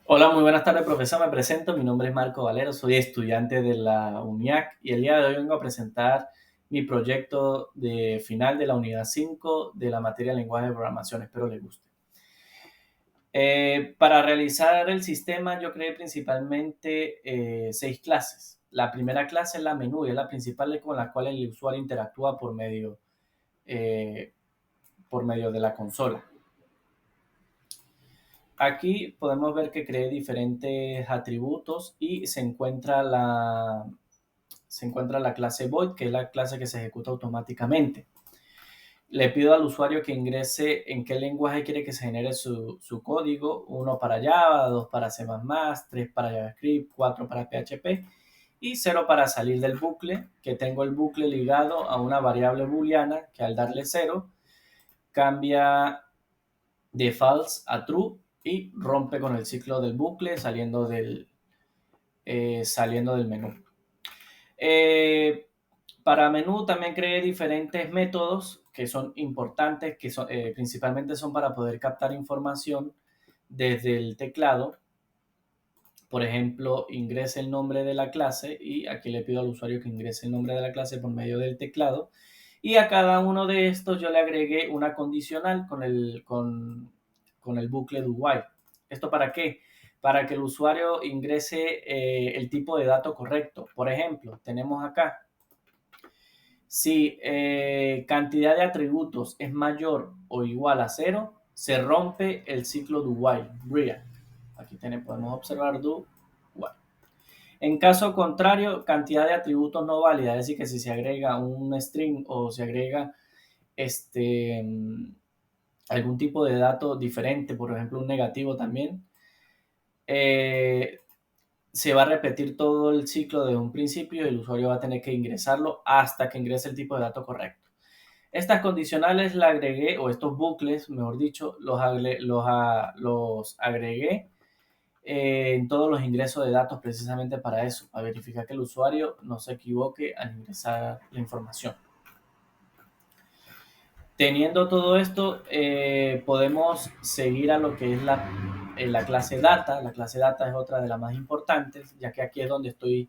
Hola, muy buenas tardes, profesor. Me presento. Mi nombre es Marco Valero, soy estudiante de la UNIAC y el día de hoy vengo a presentar mi proyecto de final de la unidad 5 de la materia de lenguaje de programación. Espero les guste. Para realizar el sistema yo creé principalmente 6 clases. La primera clase es la menú y es la principal con la cual el usuario interactúa eh, por medio de la consola. Aquí podemos ver que creé diferentes atributos y se encuentra la clase void, que es la clase que se ejecuta automáticamente. Le pido al usuario que ingrese en qué lenguaje quiere que se genere su código: 1 para Java, 2 para C++, 3 para JavaScript, 4 para PHP y 0 para salir del bucle, que tengo el bucle ligado a una variable booleana que al darle 0 cambia de false a true y rompe con el ciclo del bucle saliendo del menú. Eh, para menú también creé diferentes métodos que son importantes, principalmente son para poder captar información desde el teclado. Por ejemplo, ingrese el nombre de la clase y aquí le pido al usuario que ingrese el nombre de la clase por medio del teclado. Y a cada uno de estos yo le agregué una condicional con el bucle do while. ¿Esto para qué? Para que el usuario ingrese el tipo de dato correcto. Por ejemplo, tenemos acá, si cantidad de atributos es mayor o igual a 0, se rompe el ciclo do while, real. Aquí podemos observar do while. En caso contrario, cantidad de atributos no válida, es decir, que si se agrega un string o se agrega este, algún tipo de dato diferente, por ejemplo un negativo también, se va a repetir todo el ciclo de un principio y el usuario va a tener que ingresarlo hasta que ingrese el tipo de dato correcto. Estas condicionales la agregué, o estos bucles, mejor dicho, los agregué en todos los ingresos de datos precisamente para eso, para verificar que el usuario no se equivoque al ingresar la información. Teniendo todo esto, podemos seguir a lo que es la clase data. La clase data es otra de las más importantes, ya que aquí es donde estoy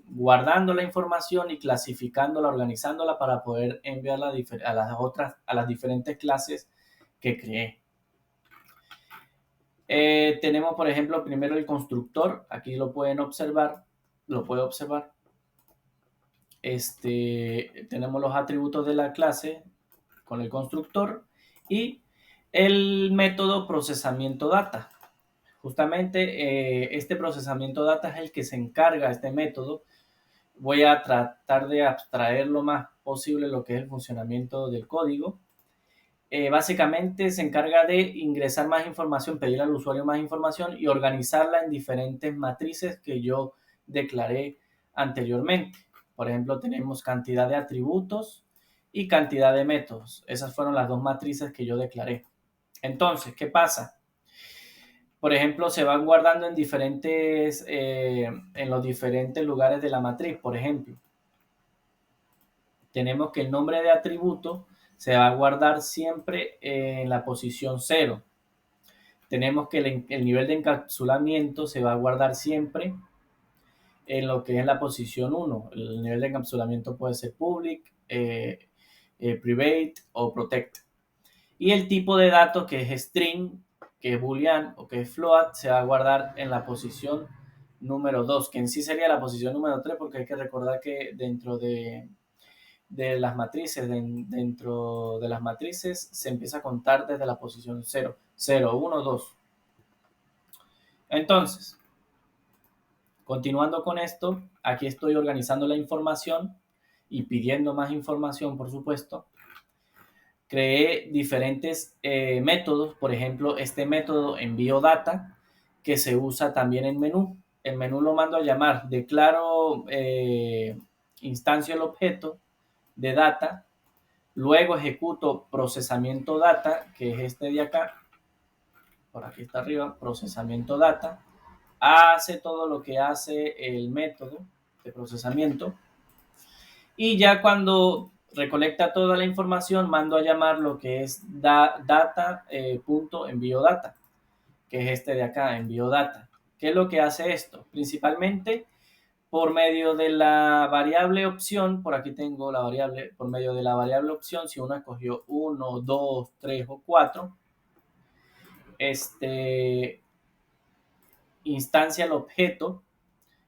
guardando la información y clasificándola, organizándola para poder enviarla a las diferentes clases que creé. Tenemos, por ejemplo, primero el constructor. Aquí lo puede observar. Tenemos los atributos de la clase con el constructor y el método procesamiento data. Justamente este procesamiento data es el que se encarga, este método. Voy a tratar de abstraer lo más posible lo que es el funcionamiento del código. Básicamente se encarga de ingresar más información, pedir al usuario más información y organizarla en diferentes matrices que yo declaré anteriormente. Por ejemplo, tenemos cantidad de atributos y cantidad de métodos. Esas fueron las dos matrices que yo declaré. Entonces, ¿qué pasa? Por ejemplo, se van guardando en los diferentes lugares de la matriz. Por ejemplo, tenemos que el nombre de atributo se va a guardar siempre en la posición 0. Tenemos que el nivel de encapsulamiento se va a guardar siempre en lo que es la posición 1. El nivel de encapsulamiento puede ser public, private o protect. Y el tipo de datos, que es string, que es boolean o que es float, se va a guardar en la posición número 2, que en sí sería la posición número 3, porque hay que recordar que dentro de las matrices, dentro de las matrices se empieza a contar desde la posición 0, 0, 1, 2. Entonces, continuando con esto, aquí estoy organizando la información y pidiendo más información, por supuesto. Creé diferentes métodos, por ejemplo, este método envío data, que se usa también en menú. El menú lo mando a llamar, declaro instancio el objeto de data. Luego ejecuto procesamiento data, que es este de acá, por aquí está arriba, procesamiento data. Hace todo lo que hace el método de procesamiento. Y ya cuando recolecta toda la información, mando a llamar lo que es data.envío data, que es este de acá, envío data. ¿Qué es lo que hace esto? Principalmente por medio de la variable opción, por aquí tengo la variable, por medio de la variable opción, si uno escogió 1, 2, 3 o 4, instancia el objeto.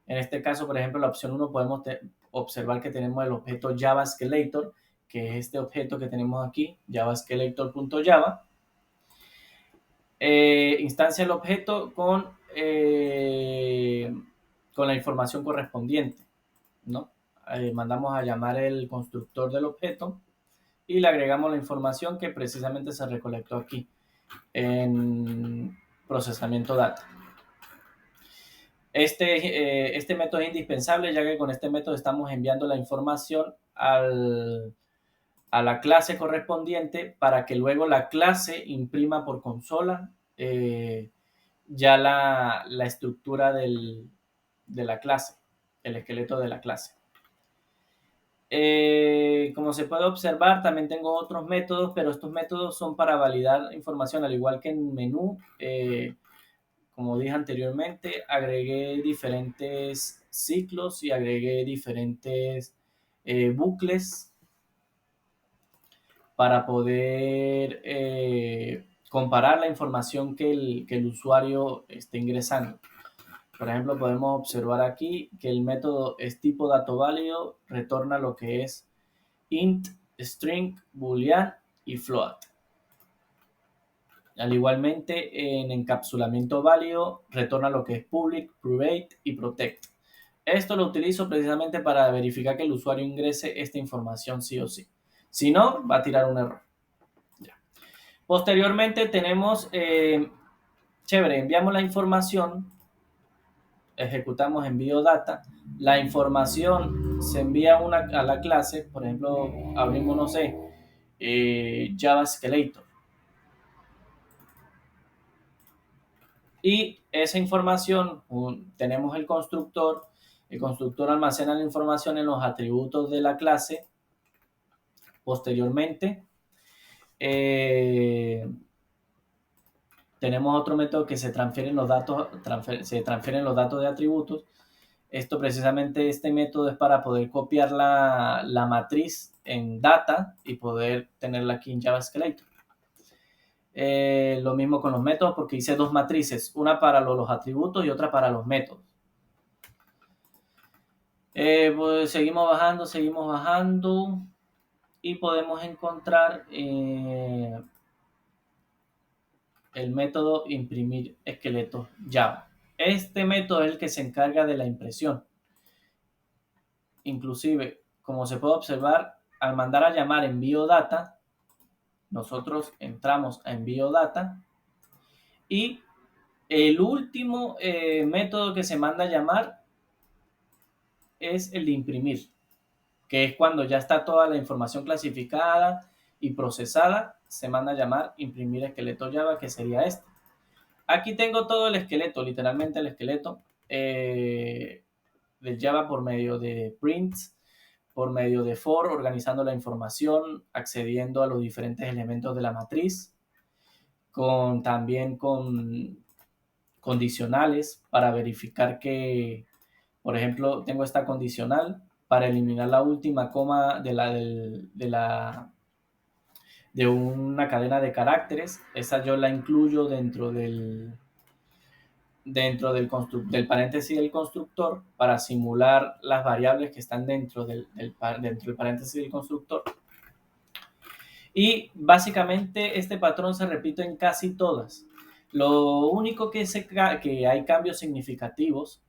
En este caso, por ejemplo, la opción 1 podemos observar que tenemos el objeto JavaScalator, que es este objeto que tenemos aquí, javascalator.java. Instancia el objeto con la información correspondiente, ¿no? Mandamos a llamar el constructor del objeto y le agregamos la información que precisamente se recolectó aquí en procesamiento data. Este método es indispensable, ya que con este método estamos enviando la información a la clase correspondiente para que luego la clase imprima por consola ya la estructura de la clase, el esqueleto de la clase. Como se puede observar, también tengo otros métodos, pero estos métodos son para validar información, al igual que en menú. Como dije anteriormente, agregué diferentes ciclos y agregué diferentes bucles para poder comparar la información que el usuario esté ingresando. Por ejemplo, podemos observar aquí que el método es tipo dato válido, retorna lo que es int, string, boolean y float. Al igualmente, en encapsulamiento válido, retorna lo que es public, private y protect. Esto lo utilizo precisamente para verificar que el usuario ingrese esta información sí o sí. Si no, va a tirar un error. Ya. Posteriormente tenemos, chévere, enviamos la información, ejecutamos envío data, la información se envía a la clase, por ejemplo, abrimos, no sé, JavaScalator. Y esa información, tenemos el constructor almacena la información en los atributos de la clase. Posteriormente, tenemos otro método que se transfieren los datos de atributos. Esto precisamente, este método es para poder copiar la matriz en data y poder tenerla aquí en JavaScalator. Lo mismo con los métodos, porque hice dos matrices, una para los atributos y otra para los métodos. Pues seguimos bajando y podemos encontrar el método imprimir esqueletos Java. Este método es el que se encarga de la impresión. Inclusive, como se puede observar, al mandar a llamar envío data, nosotros entramos a envío data y el último método que se manda a llamar es el de imprimir, que es cuando ya está toda la información clasificada y procesada, se manda a llamar imprimir esqueleto Java, que sería este. Aquí tengo todo el esqueleto, literalmente el esqueleto de Java por medio de prints, por medio de for, organizando la información, accediendo a los diferentes elementos de la matriz, también con condicionales para verificar que, por ejemplo, tengo esta condicional para eliminar la última coma de una cadena de caracteres. Esa yo la incluyo dentro del paréntesis del constructor para simular las variables que están dentro del paréntesis del constructor. Y básicamente este patrón se repite en casi todas. Lo único que hay cambios significativos,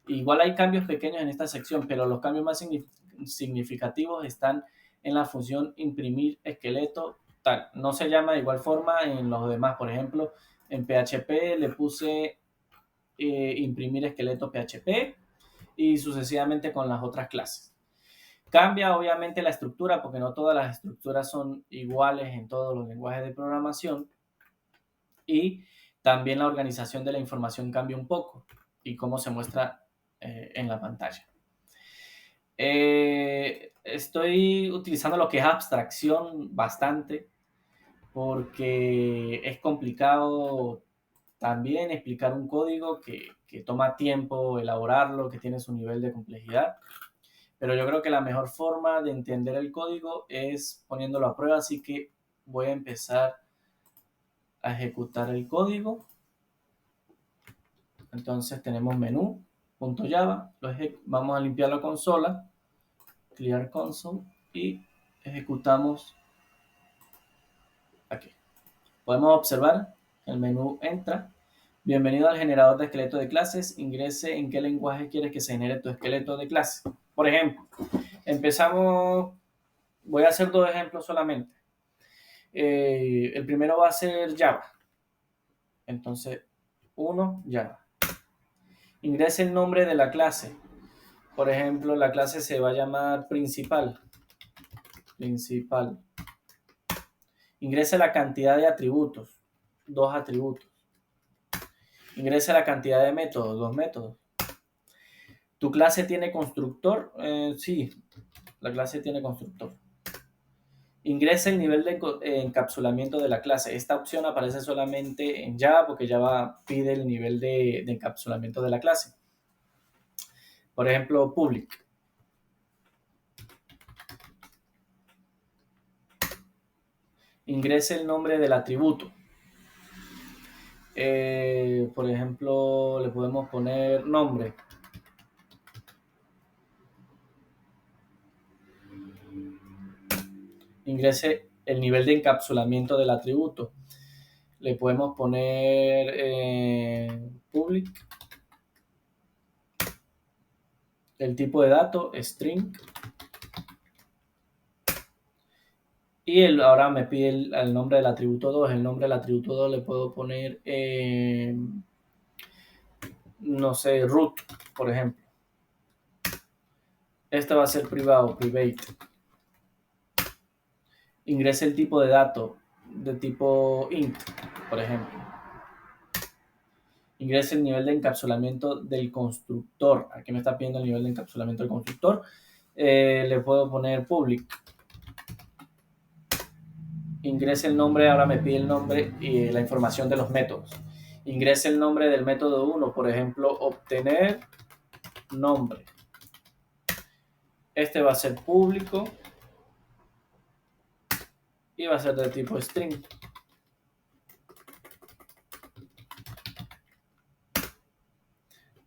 igual hay cambios pequeños en esta sección, pero los cambios más significativos están en la función imprimir esqueleto tal. No se llama de igual forma en los demás. Por ejemplo, en PHP le puse imprimir esqueleto PHP y sucesivamente con las otras clases. Cambia obviamente la estructura porque no todas las estructuras son iguales en todos los lenguajes de programación y también la organización de la información cambia un poco y cómo se muestra en la pantalla. Estoy utilizando lo que es abstracción bastante porque es complicado también explicar un código que toma tiempo elaborarlo, que tiene su nivel de complejidad. Pero yo creo que la mejor forma de entender el código es poniéndolo a prueba, así que voy a empezar a ejecutar el código. Entonces tenemos menú, .java, vamos a limpiar la consola, clear console y ejecutamos aquí. Podemos observar el menú entra. Bienvenido al generador de esqueleto de clases. Ingrese en qué lenguaje quieres que se genere tu esqueleto de clase. Por ejemplo, empezamos, voy a hacer dos ejemplos solamente. El primero va a ser Java. Entonces, Java. Ingrese el nombre de la clase. Por ejemplo, la clase se va a llamar principal. Principal. Ingrese la cantidad de atributos. 2 atributos. Ingrese la cantidad de métodos. 2 métodos. ¿Tu clase tiene constructor? Sí, la clase tiene constructor. Ingrese el nivel de encapsulamiento de la clase. Esta opción aparece solamente en Java porque Java pide el nivel de encapsulamiento de la clase. Por ejemplo, public. Ingrese el nombre del atributo. Por ejemplo, le podemos poner nombre. Ingrese el nivel de encapsulamiento del atributo. Le podemos poner public. El tipo de dato, string. Y ahora me pide el nombre del atributo 2. El nombre del atributo 2 le puedo poner, no sé, root, por ejemplo. Este va a ser privado, private. Ingrese el tipo de dato de tipo int, por ejemplo. Ingrese el nivel de encapsulamiento del constructor. Aquí me está pidiendo el nivel de encapsulamiento del constructor. Le puedo poner public. Ingrese el nombre, ahora me pide el nombre y la información de los métodos. Ingrese el nombre del método 1, por ejemplo, obtener nombre. Este va a ser público y va a ser de tipo string.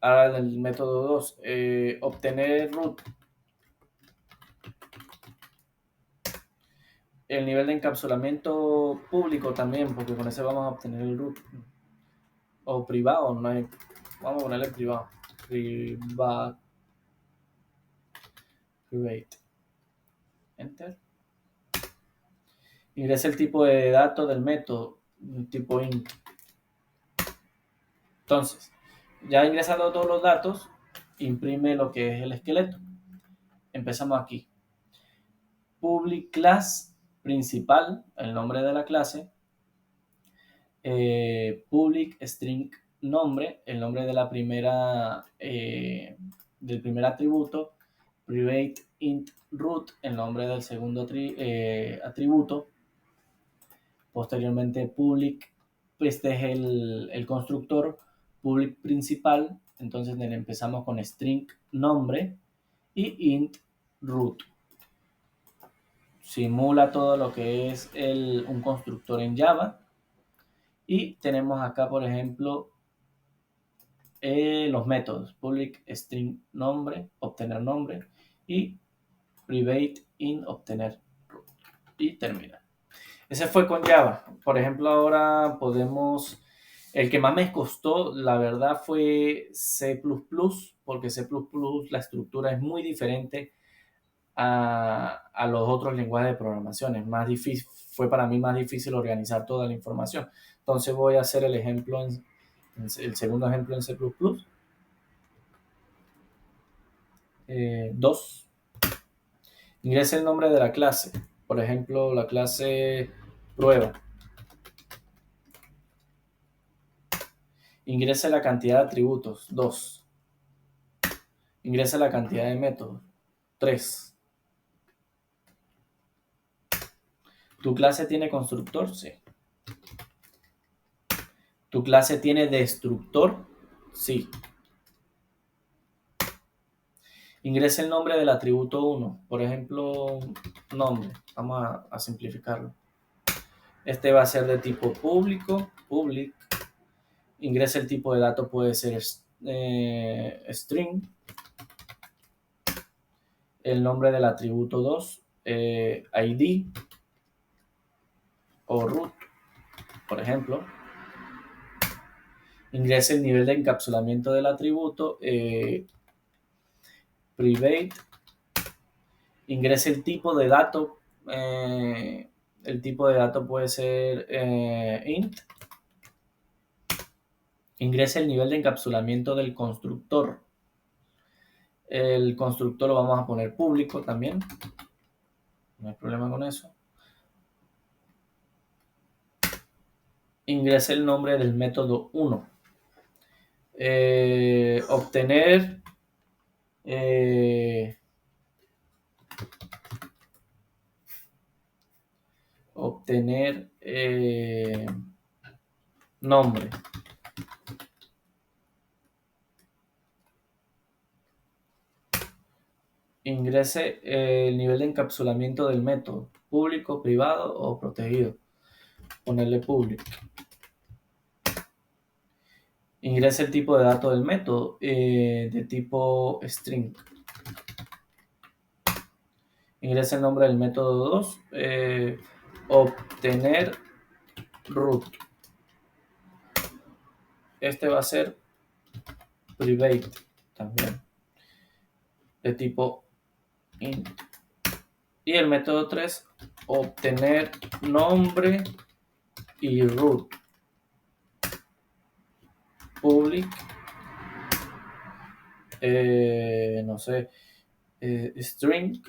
Ahora el método 2, obtener root. El nivel de encapsulamiento público también, porque con ese vamos a obtener el root. O privado, no hay, vamos a ponerle privado. Private. Enter. Ingresa el tipo de datos del método, tipo int. Entonces, ya ingresando todos los datos, imprime lo que es el esqueleto. Empezamos aquí. Public class principal, el nombre de la clase. Public string nombre, el nombre de la primera, del primer atributo. Private int root, el nombre del segundo atributo. Posteriormente public, este es el constructor. Public principal, entonces empezamos con string nombre y int root. Simula todo lo que es un constructor en Java. Y tenemos acá, por ejemplo, los métodos public string nombre, obtener nombre y private int obtener root. Y termina. Ese fue con Java. Por ejemplo, ahora podemos... El que más me costó, la verdad, fue C++, porque C++ la estructura es muy diferente a los otros lenguajes de programación. Es más difícil, fue para mí más difícil organizar toda la información. Entonces voy a hacer el ejemplo, el segundo ejemplo en C++. 2. Ingrese el nombre de la clase. Por ejemplo, la clase prueba. Ingrese la cantidad de atributos, 2. Ingrese la cantidad de métodos, 3. ¿Tu clase tiene constructor? Sí. ¿Tu clase tiene destructor? Sí. Ingresa el nombre del atributo 1. Por ejemplo, nombre. Vamos a simplificarlo. Este va a ser de tipo público, public. Ingresa el tipo de dato, puede ser string. El nombre del atributo 2, ID o root, por ejemplo. Ingresa el nivel de encapsulamiento del atributo, private. Ingresa el tipo de dato. El tipo de dato puede ser int. Ingresa el nivel de encapsulamiento del constructor. El constructor lo vamos a poner público también. No hay problema con eso. Ingresa el nombre del método 1. Obtener nombre. Ingrese el nivel de encapsulamiento del método, público, privado o protegido. Ponerle público. Ingrese el tipo de dato del método, de tipo string. Ingrese el nombre del método 2, obtener root. Este va a ser private también, de tipo int. Y el método 3, obtener nombre y root. Public, no sé, string.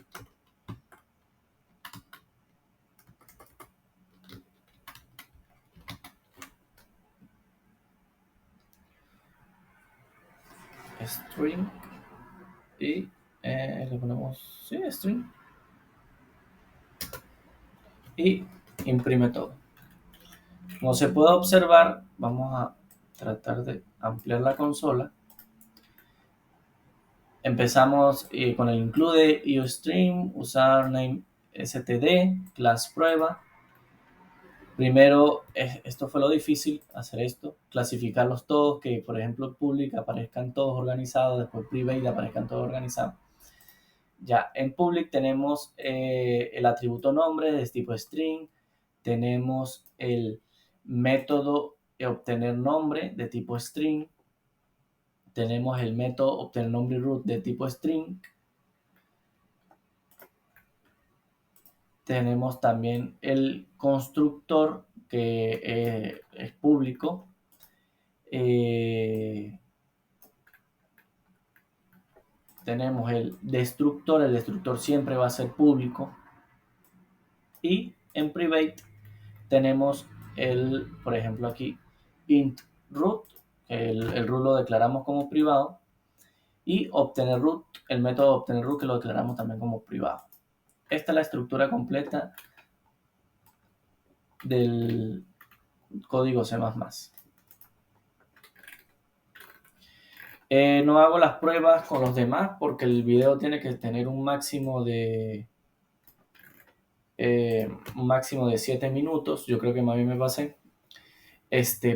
String y le ponemos, sí, string, y imprime todo. Como se puede observar, vamos a tratar de ampliar la consola. Empezamos con el include uStream, username std, class prueba. Primero, esto fue lo difícil, hacer esto, clasificarlos todos, que por ejemplo public aparezcan todos organizados, después private aparezcan todos organizados. Ya, en public tenemos el atributo nombre de tipo string, tenemos el método obtener nombre de tipo string, tenemos el método obtener nombre y root de tipo string, tenemos también el constructor que es público, tenemos el destructor siempre va a ser público, y en private tenemos por ejemplo aquí, int root, el root lo declaramos como privado, y obtener root, el método obtener root que lo declaramos también como privado. Esta es la estructura completa del código C++. No hago las pruebas con los demás porque el video tiene que tener un máximo de 7 minutos. Yo creo que más bien me pasé.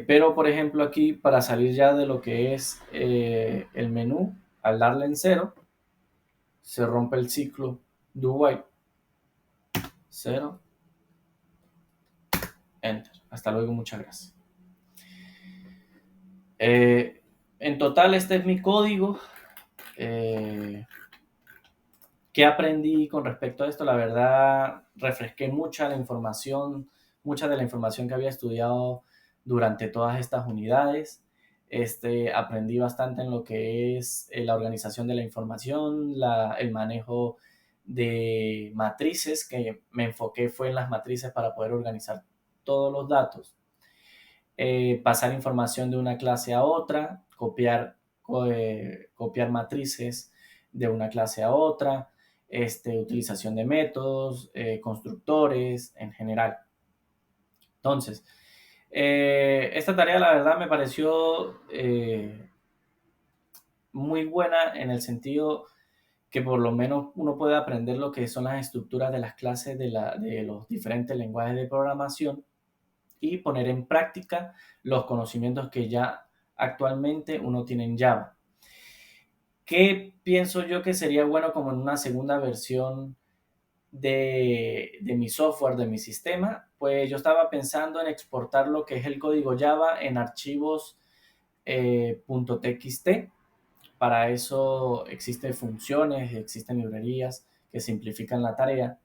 Pero por ejemplo aquí, para salir ya de lo que es el menú, al darle en 0, se rompe el ciclo do while. 0, enter. Hasta luego, muchas gracias. En total, este es mi código. ¿Qué aprendí con respecto a esto? La verdad, refresqué mucha de la información que había estudiado durante todas estas unidades. Aprendí bastante en lo que es la organización de la información, el manejo de matrices, que me enfoqué fue en las matrices para poder organizar todos los datos. Pasar información de una clase a otra, copiar matrices de una clase a otra, utilización de métodos, constructores en general. Entonces, Esta tarea, la verdad, me pareció muy buena en el sentido que por lo menos uno puede aprender lo que son las estructuras de las clases de los diferentes lenguajes de programación y poner en práctica los conocimientos que ya actualmente uno tiene en Java. ¿Qué pienso yo que sería bueno como en una segunda versión de mi software, de mi sistema? Pues yo estaba pensando en exportar lo que es el código Java en archivos .txt. Para eso existen funciones, existen librerías que simplifican la tarea,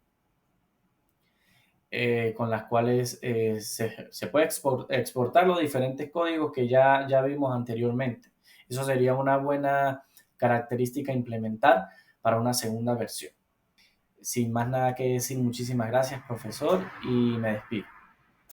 con las cuales se puede exportar los diferentes códigos que ya vimos anteriormente. Eso sería una buena característica a implementar para una segunda versión. Sin más nada que decir, muchísimas gracias, profesor, y me despido.